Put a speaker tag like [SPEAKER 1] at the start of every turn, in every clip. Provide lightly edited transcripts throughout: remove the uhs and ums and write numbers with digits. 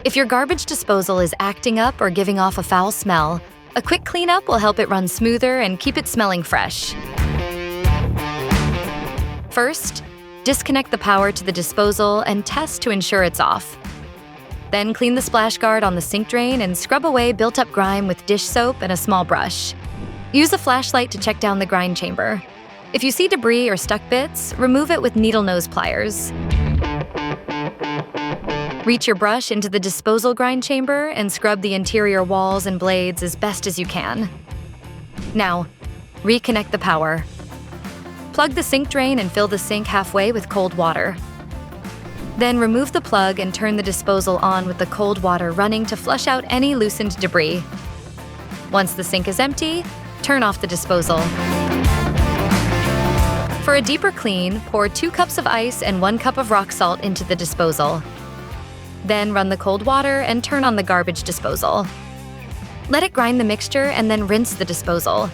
[SPEAKER 1] If your garbage disposal is acting up or giving off a foul smell, a quick cleanup will help it run smoother and keep it smelling fresh. First, disconnect the power to the disposal and test to ensure it's off. Then clean the splash guard on the sink drain and scrub away built-up grime with dish soap and a small brush. Use a flashlight to check down the grind chamber. If you see debris or stuck bits, remove it with needle nose pliers. Reach your brush into the disposal grind chamber and scrub the interior walls and blades as best as you can. Now, reconnect the power. Plug the sink drain and fill the sink halfway with cold water. Then remove the plug and turn the disposal on with the cold water running to flush out any loosened debris. Once the sink is empty, turn off the disposal. For a deeper clean, pour 2 cups of ice and 1 cup of rock salt into the disposal. Then run the cold water and turn on the garbage disposal. Let it grind the mixture and then rinse the disposal.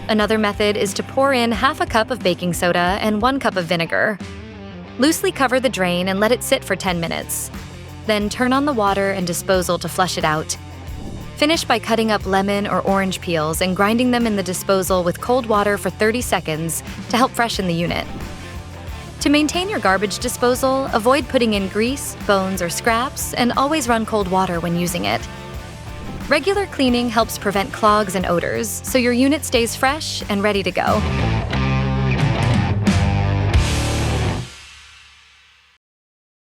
[SPEAKER 1] Another method is to pour in half a cup of baking soda and 1 cup of vinegar. Loosely cover the drain and let it sit for 10 minutes. Then turn on the water and disposal to flush it out. Finish by cutting up lemon or orange peels and grinding them in the disposal with cold water for 30 seconds to help freshen the unit. To maintain your garbage disposal, avoid putting in grease, bones, or scraps, and always run cold water when using it. Regular cleaning helps prevent clogs and odors, so your unit stays fresh and ready to go.